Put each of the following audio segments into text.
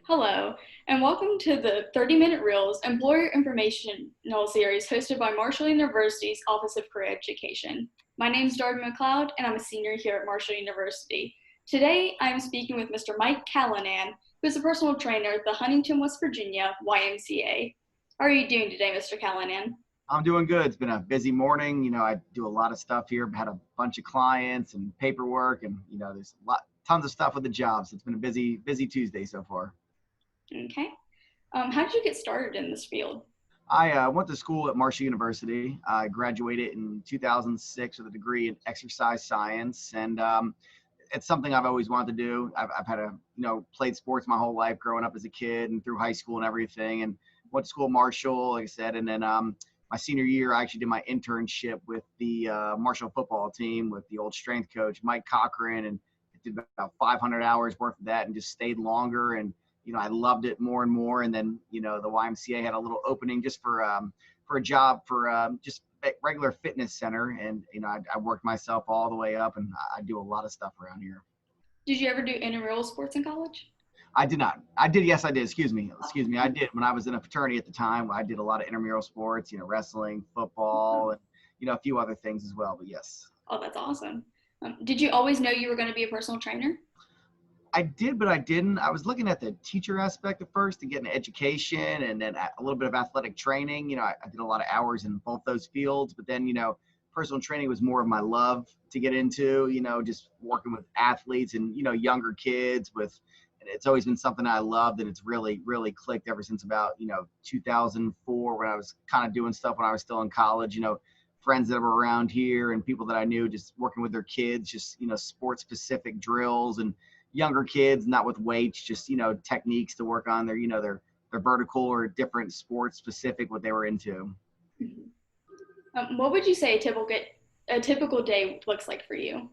Hello, and welcome to the 30-Minute Reels Employer Informational Series hosted by Marshall University's Office of Career Education. My name is Darby McLeod, and I'm a senior here at Marshall University. Today, I am speaking with Mr. Mike Callanan, who is a personal trainer at the Huntington, West Virginia YMCA. How are you doing today, Mr. Callanan? I'm doing good. It's been a busy morning. I do a lot of stuff here. I've had a bunch of clients and paperwork, and there's tons of stuff with the job. So it's been a busy Tuesday so far. Okay. How did you get started in this field? I went to school at Marshall University. I graduated in 2006 with a degree in exercise science, and it's something I've always wanted to do. I've had played sports my whole life, growing up as a kid and through high school and everything, and went to school at Marshall, like I said, and then my senior year, I actually did my internship with the Marshall football team with the old strength coach, Mike Cochran, and did about 500 hours worth of that and just stayed longer. And, I loved it more and more. And then, the YMCA had a little opening just for a job for just regular fitness center. And, I worked myself all the way up, and I do a lot of stuff around here. Did you ever do intramural sports in college? I did not. I did. Yes, I did. Excuse me. I did. When I was in a fraternity at the time, I did a lot of intramural sports, wrestling, football, and, a few other things as well. But yes. Oh, that's awesome. Did you always know you were going to be a personal trainer? I did, but I didn't. I was looking at the teacher aspect at first to get an education and then a little bit of athletic training. I did a lot of hours in both those fields, but then, personal training was more of my love to get into, just working with athletes and, younger kids and it's always been something I loved, and it's really, really clicked ever since about, 2004 when I was kind of doing stuff when I was still in college, friends that were around here and people that I knew just working with their kids, just, sports specific drills and younger kids, not with weights, just, techniques to work on their vertical or different sports specific, what they were into. What would you say a typical day looks like for you?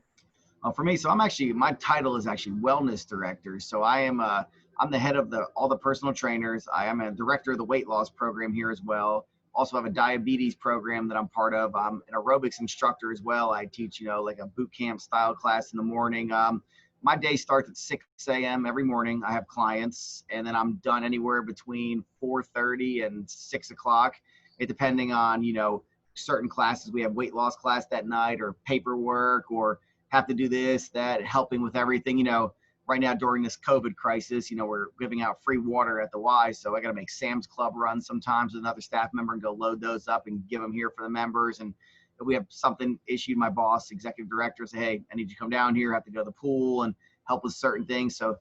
For me, so my title is actually wellness director. So I'm the head of all the personal trainers. I am a director of the weight loss program here as well. Also have a diabetes program that I'm part of. I'm an aerobics instructor as well. I teach, like a boot camp style class in the morning. My day starts at 6 a.m. every morning. I have clients, and then I'm done anywhere between 4:30 and 6 o'clock. It depending on, certain classes. We have weight loss class that night, or paperwork, or have to do this, that, helping with everything. Right now during this COVID crisis, we're giving out free water at the Y. So I got to make Sam's Club runs sometimes with another staff member and go load those up and give them here for the members. And if we have something issued, my boss, executive director, say, hey, I need you to come down here, have to go to the pool and help with certain things. So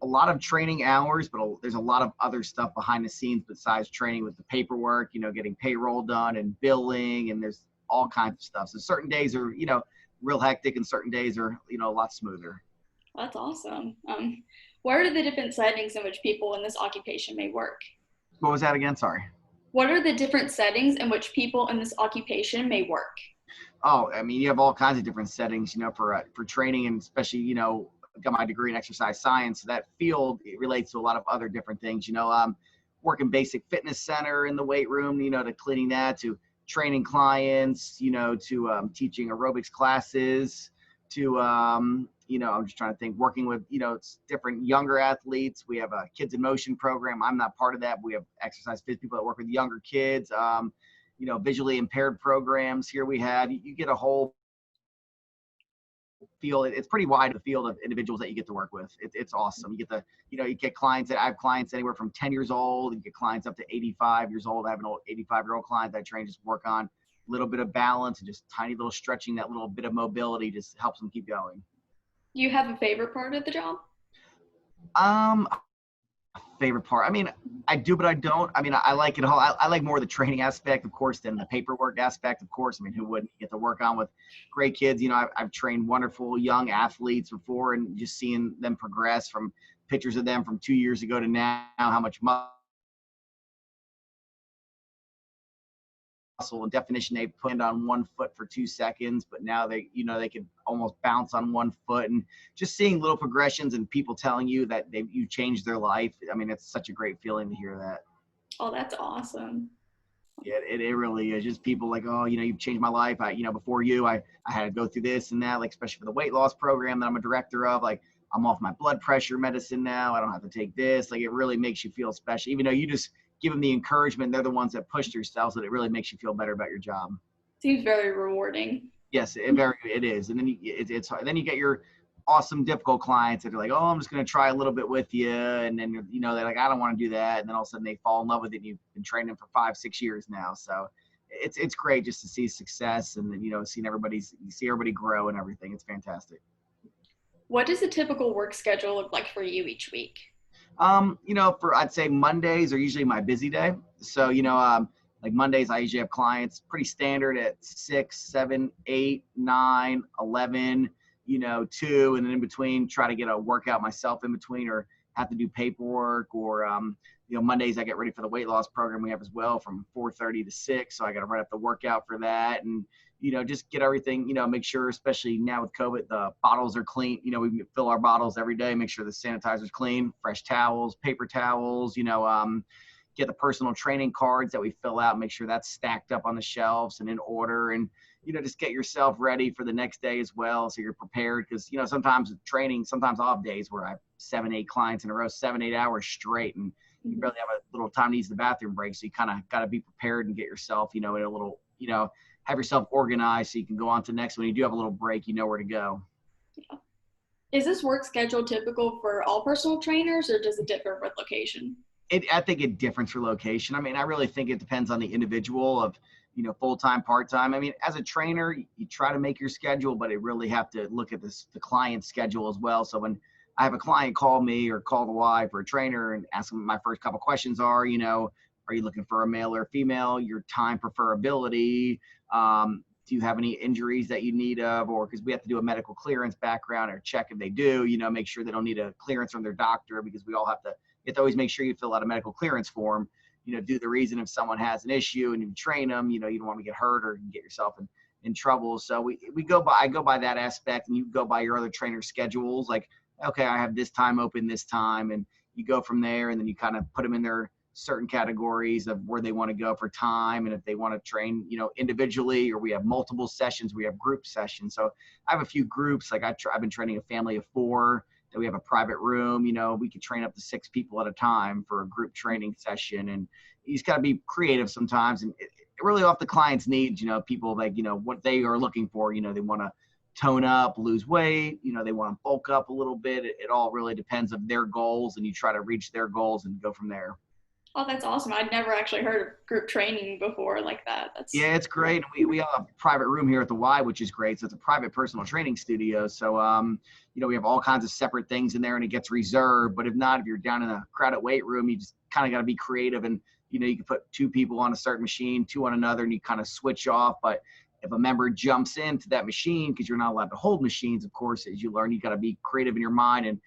a lot of training hours, but there's a lot of other stuff behind the scenes besides training with the paperwork, getting payroll done and billing, and there's all kinds of stuff. So certain days are, real hectic, and certain days are, a lot smoother. That's awesome. What are the different settings in which people in this occupation may work? What was that again? Sorry. What are the different settings in which people in this occupation may work? Oh, I mean, you have all kinds of different settings, for training, and especially, got my degree in exercise science. So that field, it relates to a lot of other different things, working basic fitness center in the weight room, to cleaning that, to training clients, to teaching aerobics classes, to, I'm just trying to think, working with, different younger athletes. We have a kids in motion program. I'm not part of that, but we have exercise fit people that work with younger kids, visually impaired programs. Here you get a whole field. It's pretty wide, the field of individuals that you get to work with. It's awesome. You get you get clients I have clients anywhere from 10 years old, and you get clients up to 85 years old. I have an old 85-year-old client that I train, just work on a little bit of balance and just tiny little stretching, that little bit of mobility just helps them keep going. Do you have a favorite part of the job? Favorite part, I mean, I do, but I don't. I mean, I like it all. I like more the training aspect, of course, than the paperwork aspect, of course. I mean, who wouldn't get to work on with great kids? I've trained wonderful young athletes before, and just seeing them progress from pictures of them from 2 years ago to now, how much muscle and definition they put on one foot for 2 seconds, but now they can almost bounce on one foot, and just seeing little progressions and people telling you that you changed their life. I mean, it's such a great feeling to hear that. Oh, that's awesome. Yeah, it really is. Just people like, oh, you've changed my life. Before you, I had to go through this and that, like, especially for the weight loss program that I'm a director of. Like, I'm off my blood pressure medicine now. I don't have to take this. Like, it really makes you feel special, even though you just give them the encouragement. They're the ones that pushed yourself, so it really makes you feel better about your job. Seems very rewarding. Yes, it is. And then it's hard. Then you get your awesome, difficult clients that are like, oh, I'm just going to try a little bit with you. And then, they're like, I don't want to do that. And then all of a sudden they fall in love with it. And you've been training them for 5-6 years now. So it's great just to see success and then, seeing you see everybody grow and everything. It's fantastic. What does a typical work schedule look like for you each week? I'd say Mondays are usually my busy day. So, like Mondays, I usually have clients pretty standard at 6, 7, 8, 9, 11, 2, and then in between, try to get a workout myself in between or have to do paperwork or, Mondays I get ready for the weight loss program we have as well from 4:30 to 6. So I got to write up the workout for that and, just get everything, make sure, especially now with COVID, the bottles are clean. We fill our bottles every day, make sure the sanitizer's clean, fresh towels, paper towels, get the personal training cards that we fill out, make sure that's stacked up on the shelves and in order and, just get yourself ready for the next day as well. So you're prepared because, sometimes training, sometimes I'll have days where I have 7, 8 clients in a row, 7, 8 hours straight. And you barely have a little time to use the bathroom break. So you kind of got to be prepared and get yourself, in a little, have yourself organized so you can go on to the next. When you do have a little break, you know where to go. Yeah. Is this work schedule typical for all personal trainers or does it differ with location? I think it differs for location. I mean, I really think it depends on the individual of, full-time, part-time. I mean, as a trainer, you try to make your schedule, but you really have to look at the client's schedule as well. So when I have a client call me or call the Y for a trainer and ask them my first couple questions are you looking for a male or female, your time preferability, do you have any injuries that you need of, or because we have to do a medical clearance background or check if they do, make sure they don't need a clearance from their doctor because we all have to, you have to always make sure you fill out a medical clearance form, do the reason if someone has an issue and you train them, you don't want to get hurt or get yourself in trouble. So I go by that aspect and you go by your other trainer schedules. Like, okay, I have this time open this time and you go from there and then you kind of put them in their certain categories of where they want to go for time. And if they want to train, individually, or we have multiple sessions, we have group sessions. So I have a few groups, like I've been training a family of 4 that we have a private room, we could train up to 6 people at a time for a group training session. And you just got to be creative sometimes. And it really off the client's needs, people like, what they are looking for, they want to tone up, lose weight, they want to bulk up a little bit. It all really depends on their goals and you try to reach their goals and go from there. Oh, that's awesome. I'd never actually heard of group training before like that. Yeah, it's great. We have a private room here at the Y, which is great. So it's a private personal training studio. So, we have all kinds of separate things in there and it gets reserved. But if not, if you're down in a crowded weight room, you just kind of got to be creative and, you can put 2 people on a certain machine, 2 on another, and you kind of switch off. But if a member jumps into that machine, because you're not allowed to hold machines, of course, as you learn, you got to be creative in your mind and,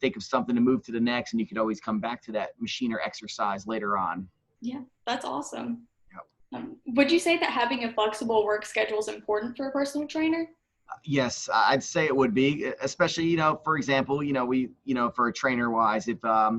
think of something to move to the next, and you could always come back to that machine or exercise later on. Yeah, that's awesome. Yep. Would you say that having a flexible work schedule is important for a personal trainer? Yes, I'd say it would be, especially, for example, for a trainer wise, if,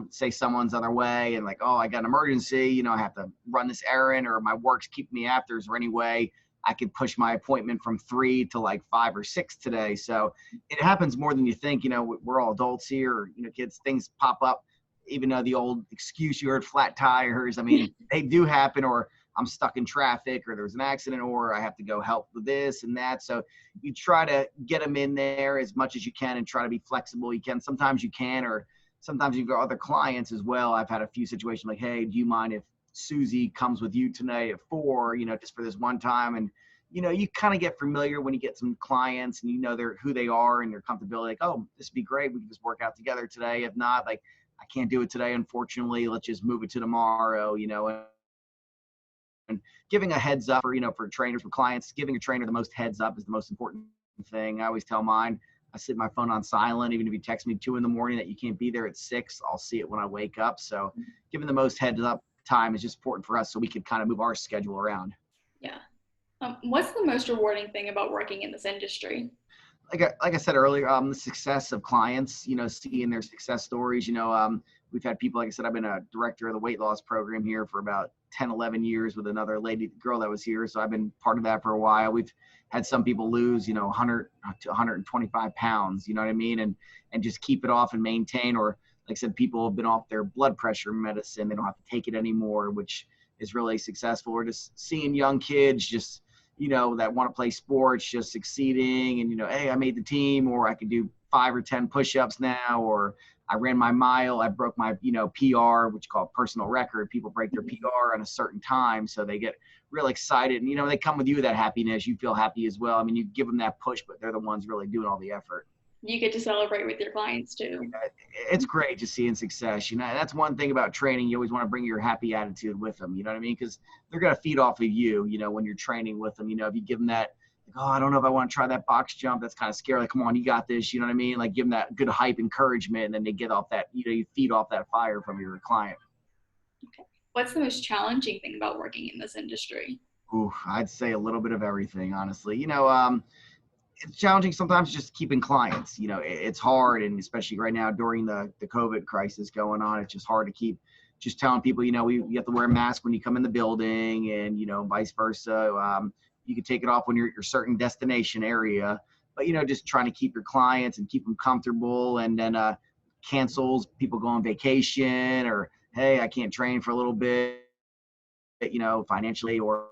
say someone's on their way and like, oh, I got an emergency, I have to run this errand or my work's keeping me after, is there any way I could push my appointment from 3 to like 5 or 6 today? So it happens more than you think. We're all adults here, kids, things pop up, even though the old excuse you heard, flat tires, I mean, they do happen, or I'm stuck in traffic, or there's an accident, or I have to go help with this and that. So you try to get them in there as much as you can and try to be flexible. You can, sometimes you can, or sometimes you've got other clients as well. I've had a few situations like, hey, do you mind if Susie comes with you tonight at 4, just for this one time? And, you kind of get familiar when you get some clients and they're who they are and their comfortability, like, oh, this would be great. We can just work out together today. If not, like, I can't do it today, unfortunately, let's just move it to tomorrow, and giving a heads up for trainers, for clients, giving a trainer the most heads up is the most important thing. I always tell mine, I sit my phone on silent. Even if you text me 2 in the morning that you can't be there at 6, I'll see it when I wake up. So giving the most heads up time is just important for us so we can kind of move our schedule around. Yeah. What's the most rewarding thing about working in this industry? Like I said earlier, the success of clients, seeing their success stories, we've had people, like I said, I've been a director of the weight loss program here for about 10, 11 years with another girl that was here. So I've been part of that for a while. We've had some people lose, 100 to 125 pounds, you know what I mean? And just keep it off and maintain, or like I said, people have been off their blood pressure medicine. They don't have to take it anymore, which is really successful. We're just seeing young kids just, that want to play sports, just succeeding and, hey, I made the team, or I can do 5 or 10 push-ups now, or I ran my mile, I broke my, PR, which is called personal record. People break their PR on a certain time. So they get real excited and, they come with you, that happiness. You feel happy as well. I mean, you give them that push, but they're the ones really doing all the effort. You get to celebrate with your clients too. It's great just seeing success. That's one thing about training. You always want to bring your happy attitude with them. You know what I mean? Because they're going to feed off of you, when you're training with them. If you give them that, like, oh, I don't know if I want to try that box jump. That's kind of scary. Like, come on, you got this. You know what I mean? Like, give them that good hype, encouragement, and then they get off that, you feed off that fire from your client. Okay. What's the most challenging thing about working in this industry? Ooh, I'd say a little bit of everything, honestly. It's challenging sometimes just keeping clients. It's hard, and especially right now during the COVID crisis going on, it's just hard to keep just telling people, you have to wear a mask when you come in the building, and, vice versa. You can take it off when you're at your certain destination area, but, just trying to keep your clients and keep them comfortable, and then cancels, people go on vacation, or, hey, I can't train for a little bit, financially, or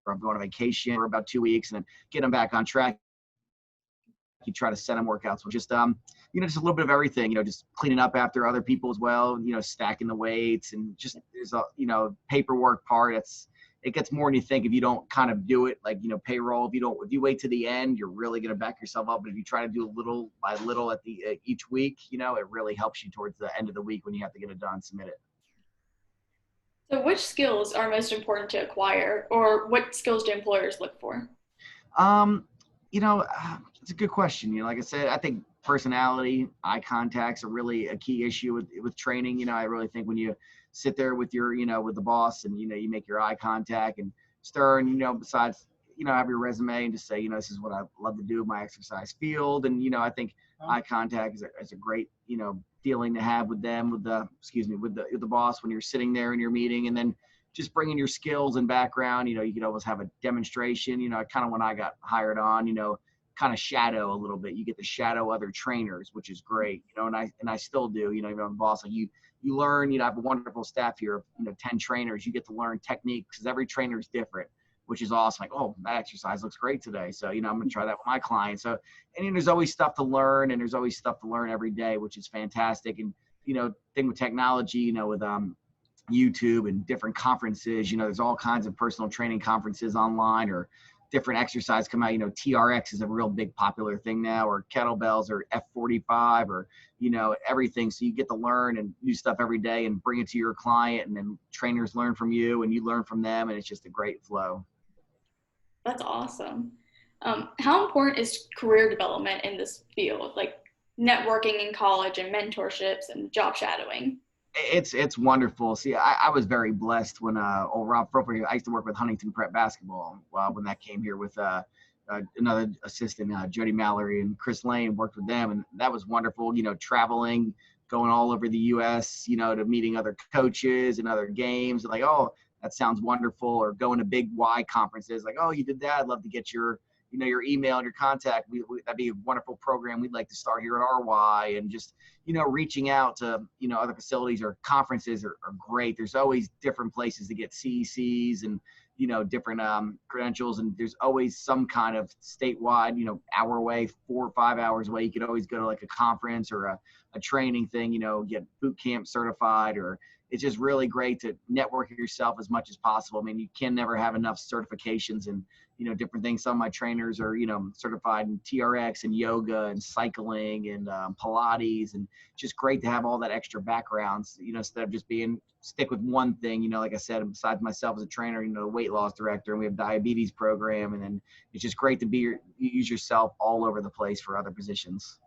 I'm going on vacation for about 2 weeks, and then get them back on track. You try to set them workouts with just, just a little bit of everything, just cleaning up after other people as well, stacking the weights, and just, there's a, paperwork part. It gets more than you think if you don't kind of do it, like, payroll. If you wait to the end, you're really going to back yourself up. But if you try to do little by little at the each week, it really helps you towards the end of the week when you have to get it done, submit it. So which skills are most important to acquire, or what skills do employers look for? It's a good question. Like I said, I think personality, eye contacts are really a key issue with training. I really think when you sit there with your, with the boss, and, you make your eye contact and stern, besides, have your resume and just say, this is what I love to do in my exercise field. And, I think eye contact is a great, feeling to have with them, with the boss when you're sitting there in your meeting, and then just bringing your skills and background. You could always have a demonstration, kind of when I got hired on, kind of shadow a little bit. You get to shadow other trainers, which is great, and I still do, even on the boss, like you learn, I have a wonderful staff here of, 10 trainers. You get to learn techniques because every trainer is different, which is awesome. Like, oh, that exercise looks great today. So, I'm going to try that with my clients. So, and there's always stuff to learn, and there's always stuff to learn every day, which is fantastic. And, thing with technology, with, YouTube and different conferences, there's all kinds of personal training conferences online, or different exercise come out. TRX is a real big popular thing now, or kettlebells, or F45, or, everything. So you get to learn and do stuff every day and bring it to your client, and then trainers learn from you and you learn from them. And it's just a great flow. That's awesome. How important is career development in this field, like networking in college and mentorships and job shadowing? It's wonderful. See, I was very blessed when Rob Froper, I used to work with Huntington Prep basketball when that came here with another assistant, Jody Mallory, and Chris Lane, worked with them, and that was wonderful. Traveling, going all over the U.S., to meeting other coaches and other games, and like, oh, that sounds wonderful. Or going to big Y conferences, like, oh, you did that. I'd love to get your your email and your contact. That'd be a wonderful program we'd like to start here at RY. And just, reaching out to, other facilities or conferences are great. There's always different places to get CECs and, different credentials. And there's always some kind of statewide, hour away, 4 or 5 hours away. You could always go to like a conference or a training thing, get boot camp certified. Or it's just really great to network yourself as much as possible. I mean, you can never have enough certifications and, different things. Some of my trainers are, certified in TRX and yoga and cycling and Pilates, and just great to have all that extra backgrounds, instead of just stick with one thing, like I said, besides myself as a trainer, the weight loss director, and we have diabetes program. And then it's just great to use yourself all over the place for other positions.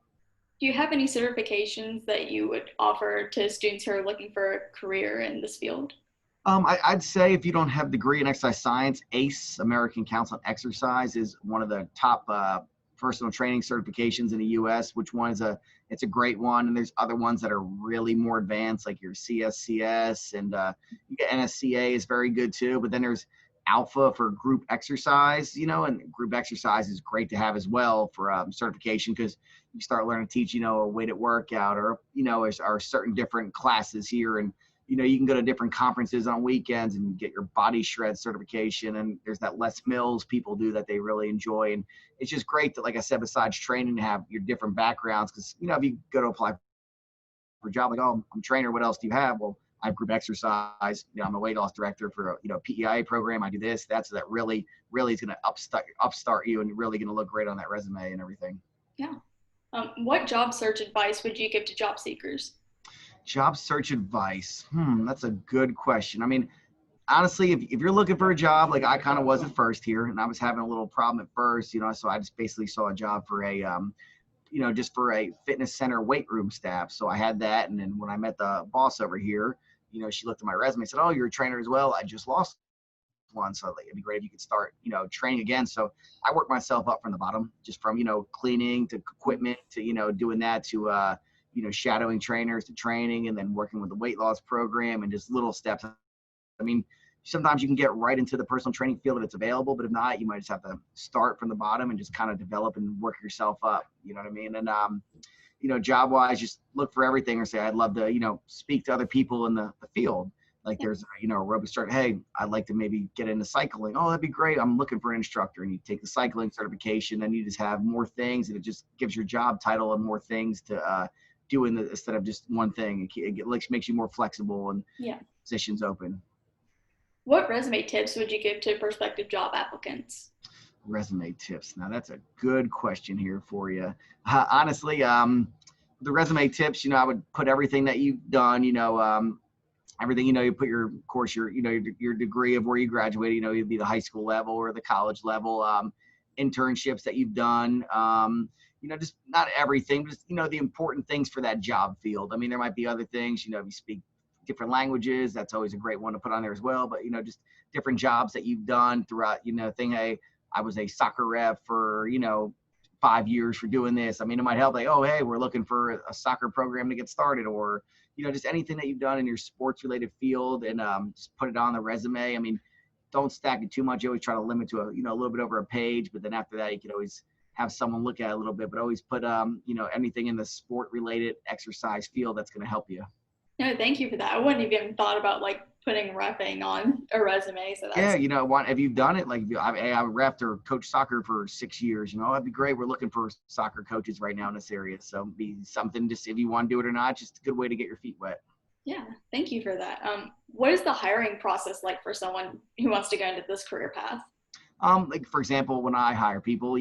Do you have any certifications that you would offer to students who are looking for a career in this field? I'd say if you don't have a degree in exercise science, ACE, American Council on Exercise, is one of the top personal training certifications in the U.S., which one is a it's a great one. And there's other ones that are really more advanced, like your CSCS, and you get NSCA is very good too. But then there's Alpha for group exercise, and group exercise is great to have as well for certification, because you start learning to teach, a weighted workout, or, are certain different classes here. And, you can go to different conferences on weekends and get your body shred certification. And there's that Les Mills people do that they really enjoy. And it's just great that, like I said, besides training, to have your different backgrounds. Because, if you go to apply for a job, like, oh, I'm a trainer, what else do you have? Well, I have group exercise. I'm a weight loss director for a PEIA program. I do this. That's that really is going to upstart you, and really going to look great on that resume and everything. Yeah. What job search advice would you give to job seekers? Job search advice. That's a good question. I mean, honestly, if you're looking for a job, like I kind of was at first here, and I was having a little problem at first, so I just basically saw a job for a just for a fitness center weight room staff. So I had that. And then when I met the boss over here, she looked at my resume and said, "Oh, you're a trainer as well." I just lost one. So it'd be great if you could start, training again. So I worked myself up from the bottom, just from, cleaning to equipment to, doing that to, shadowing trainers to training, and then working with the weight loss program, and just little steps. I mean, sometimes you can get right into the personal training field if it's available, but if not, you might just have to start from the bottom and just kind of develop and work yourself up. You know what I mean? And, job wise, just look for everything, or say, I'd love to, speak to other people in the field. Like there's, a aerobic start. Hey, I'd like to maybe get into cycling. Oh, that'd be great. I'm looking for an instructor. And you take the cycling certification, then you just have more things, and it just gives your job title and more things to do instead of just one thing. It makes you more flexible, and positions open. What resume tips would you give to prospective job applicants? Resume tips. Now that's a good question here for you. Honestly, the resume tips, I would put everything that you've done, everything, you put your course, your degree of where you graduated, it'd be the high school level or the college level, internships that you've done, just not everything, just, the important things for that job field. I mean, there might be other things, if you speak different languages, that's always a great one to put on there as well. But, just different jobs that you've done throughout, hey, I was a soccer rep for, 5 years for doing this. I mean, it might help, like, oh, hey, we're looking for a soccer program to get started, or, just anything that you've done in your sports related field, and just put it on the resume. I mean, don't stack it too much. You always try to limit to a little bit over a page, but then after that, you could always have someone look at it a little bit, but always put, anything in the sport related exercise field that's going to help you. No, thank you for that. I wouldn't even thought about putting repping on a resume. So that's if you've done it, like I repped or coached soccer for 6 years, that'd be great. We're looking for soccer coaches right now in this area. So be something, just if you want to do it or not, just a good way to get your feet wet. Yeah, thank you for that. What is the hiring process like for someone who wants to go into this career path? Like for example, when I hire people,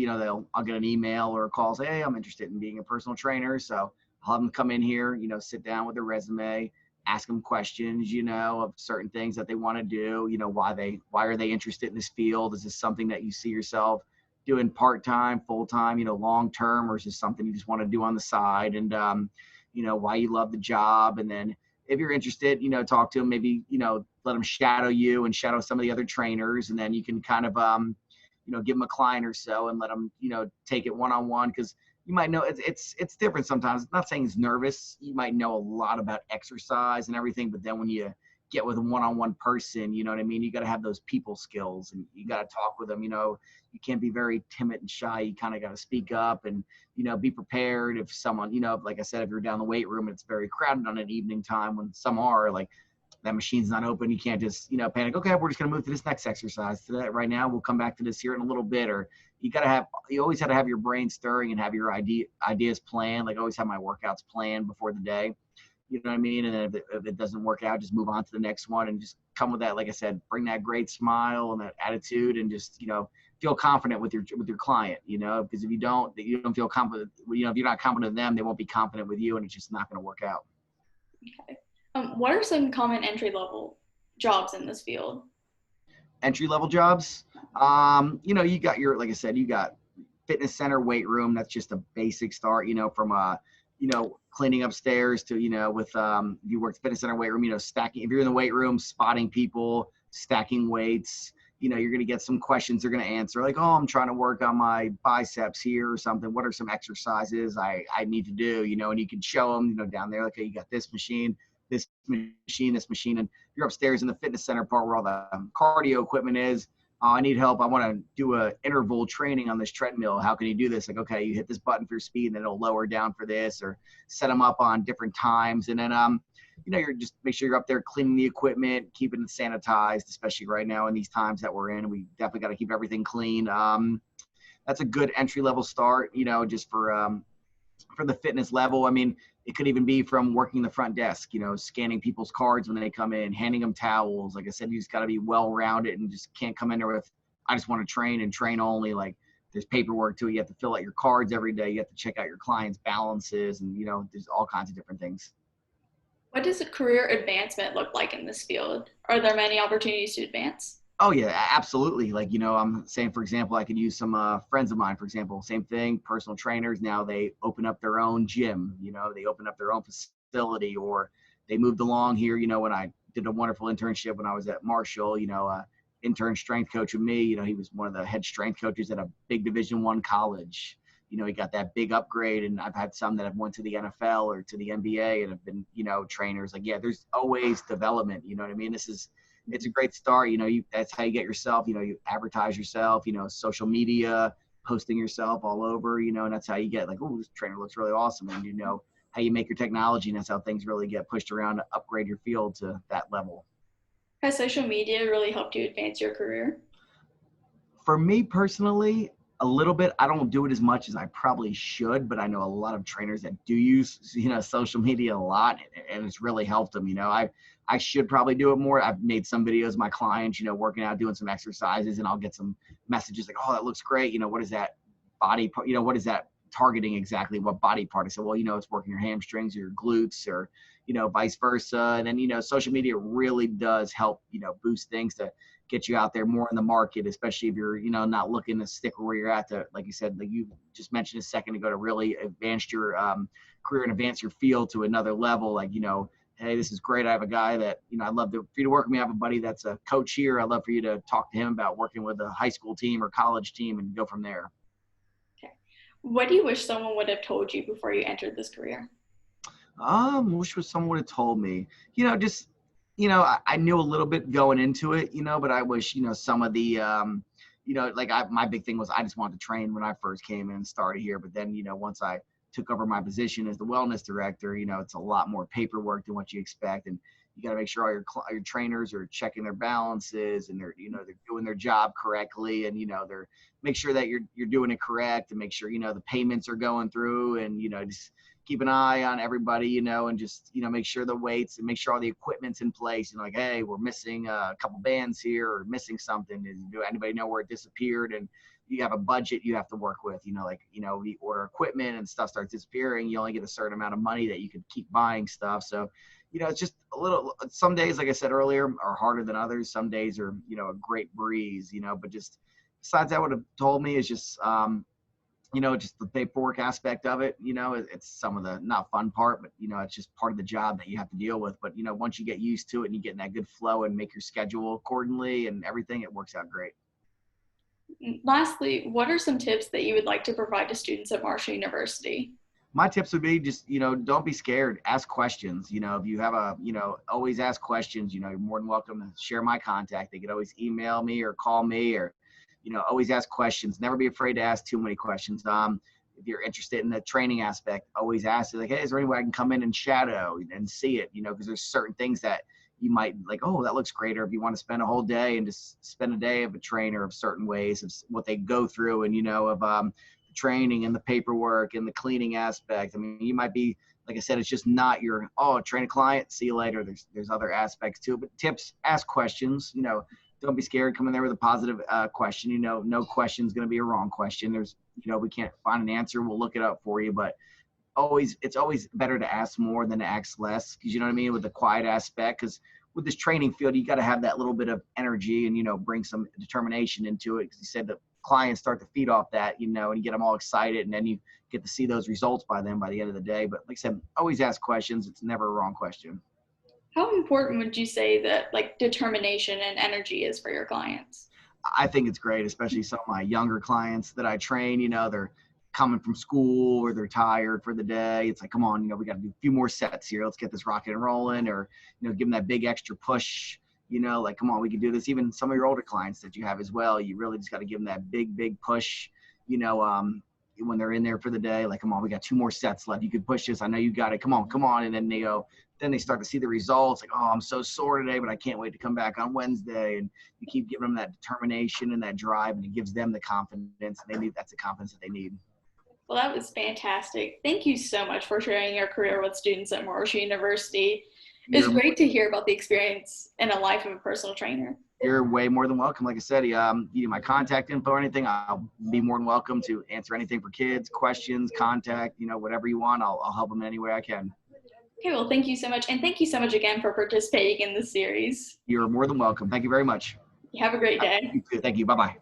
I'll get an email or a call, say, hey, I'm interested in being a personal trainer. So I'll have them come in here, sit down with their resume, ask them questions, of certain things that they want to do, why are they interested in this field? Is this something that you see yourself doing part-time, full-time, long-term, or is this something you just want to do on the side? And, why you love the job. And then if you're interested, talk to them, maybe, let them shadow you and shadow some of the other trainers. And then you can kind of, give them a client or so and let them, take it one-on-one, because you might know it's different sometimes. I'm not saying it's nervous. You might know a lot about exercise and everything, but then when you get with a one-on-one person, you know what I mean? You got to have those people skills, and you got to talk with them. You can't be very timid and shy. You kind of got to speak up and, be prepared if someone, like I said, if you're down the weight room, it's very crowded on an evening time when some are like, that machine's not open. You can't just, panic. Okay, we're just going to move to this next exercise today. Right now, we'll come back to this here in a little bit. Or you always have to have your brain stirring and have your ideas planned. Like I always have my workouts planned before the day. You know what I mean? And then if it doesn't work out, just move on to the next one, and just come with that, like I said, bring that great smile and that attitude, and just, feel confident with your client, because if you don't feel confident, if you're not confident in them, they won't be confident with you, and it's just not going to work out. Okay. What are some common entry-level jobs in this field? Entry-level jobs, you got like I said, you got fitness center, weight room. That's just a basic start, from cleaning upstairs to, with, if you work fitness center, weight room, stacking, if you're in the weight room, spotting people, stacking weights, you're going to get some questions they're going to answer, like, oh, I'm trying to work on my biceps here or something. What are some exercises I need to do, and you can show them, down there, like, okay, you got this machine, this machine, this machine, and you're upstairs in the fitness center part where all the cardio equipment is. I need help. I want to do a interval training on this treadmill. How can you do this? Like, okay, you hit this button for speed and then it'll lower down for this, or set them up on different times. And then, you're just make sure you're up there cleaning the equipment, keeping it sanitized, especially right now in these times that we're in. We definitely got to keep everything clean. That's a good entry level start, just for the fitness level. I mean, it could even be from working the front desk, scanning people's cards when they come in, handing them towels. Like I said, you just got to be well-rounded and just can't come in there with, I just want to train and train only. Like, there's paperwork to it. You have to fill out your cards every day. You have to check out your clients' balances, and, there's all kinds of different things. What does a career advancement look like in this field? Are there many opportunities to advance? Oh yeah, absolutely. Like, I'm saying, for example, I could use some friends of mine, for example, same thing, personal trainers. Now they open up their own gym, they open up their own facility, or they moved along here, when I did a wonderful internship when I was at Marshall, intern strength coach with me, he was one of the head strength coaches at a big Division I college. He got that big upgrade, and I've had some that have went to the NFL or to the NBA and have been, trainers. Like, yeah, there's always development. You know what I mean? It's a great start. That's how you get yourself, you advertise yourself, social media, posting yourself all over, and that's how you get like, oh, this trainer looks really awesome. And how you make your technology, and that's how things really get pushed around to upgrade your field to that level. Has social media really helped you advance your career? For me personally, a little bit. I don't do it as much as I probably should, but I know a lot of trainers that do use, social media a lot, and it's really helped them. I should probably do it more. I've made some videos of my clients, working out, doing some exercises, and I'll get some messages like, oh, that looks great. What is that body part? What is that targeting exactly? What body part? I said, well, it's working your hamstrings or your glutes, or, vice versa. And then, social media really does help, boost things to get you out there more in the market, especially if you're, not looking to stick where you're at to, like you said, like you just mentioned a second ago, to really advance your career and advance your field to another level. Like, hey, this is great. I have a guy that, I'd love for you to work with me. I have a buddy that's a coach here. I'd love for you to talk to him about working with a high school team or college team and go from there. Okay. What do you wish someone would have told you before you entered this career? Wish someone would have told me, just, I knew a little bit going into it, but I wish, some of the, like my big thing was I just wanted to train when I first came in and started here. But then, once I took over my position as the wellness director, it's a lot more paperwork than what you expect. And you got to make sure all your trainers are checking their balances, and they're doing their job correctly. And, they're make sure that you're doing it correct, and make sure, the payments are going through, and, just keep an eye on everybody, and just, make sure the weights, and make sure all the equipment's in place. And like, hey, we're missing a couple bands here, or missing something. Do anybody know where it disappeared? And you have a budget you have to work with, we order equipment and stuff starts disappearing. You only get a certain amount of money that you could keep buying stuff. So, it's just a little, some days, like I said earlier, are harder than others. Some days are, a great breeze, but just besides that, what it told me is just, just the paperwork aspect of it, it's some of the not fun part, but, it's just part of the job that you have to deal with. But, once you get used to it and you get in that good flow and make your schedule accordingly and everything, it works out great. Lastly, what are some tips that you would like to provide to students at Marshall University? My tips would be just, don't be scared. Ask questions. If you have always ask questions. You're more than welcome to share my contact. They could always email me or call me, or, always ask questions. Never be afraid to ask too many questions. If you're interested in the training aspect, always ask, like, hey, is there any way I can come in and shadow and see it? Because there's certain things that you might like, oh, that looks great. Or if you want to spend a whole day and just spend a day of a trainer of certain ways of what they go through, and, of the training and the paperwork and the cleaning aspect. I mean, you might be, like I said, it's just not your, oh, train a client, see you later. There's other aspects too, but tips, ask questions, don't be scared. Come in there with a positive question. No question is going to be a wrong question. There's, we can't find an answer. We'll look it up for you, but it's always better to ask more than to ask less. Cause you know what I mean? With the quiet aspect, cause with this training field, you got to have that little bit of energy and, bring some determination into it. Cause you said that clients start to feed off that, and you get them all excited, and then you get to see those results by the end of the day. But like I said, always ask questions. It's never a wrong question. How important would you say that like determination and energy is for your clients? I think it's great, especially some of my younger clients that I train. They're coming from school or they're tired for the day. It's like, come on, we got to do a few more sets here. Let's get this rocking and rolling, or give them that big extra push. Like, come on, we can do this. Even some of your older clients that you have as well, you really just got to give them that big push. When they're in there for the day, like, come on, we got 2 more sets left. You can push this. I know you got it. Come on. And then they start to see the results. Like, oh, I'm so sore today, but I can't wait to come back on Wednesday. And you keep giving them that determination and that drive, and it gives them the confidence. That's the confidence that they need. Well, that was fantastic. Thank you so much for sharing your career with students at Marshall University. It's great to hear about the experience in a life of a personal trainer. You're way more than welcome. Like I said, you need my contact info or anything, I'll be more than welcome to answer anything for kids, questions, contact, whatever you want. I'll help them any way I can. Okay, well, thank you so much. And thank you so much again for participating in this series. You're more than welcome. Thank you very much. You have a great day. You too. Thank you. Bye-bye.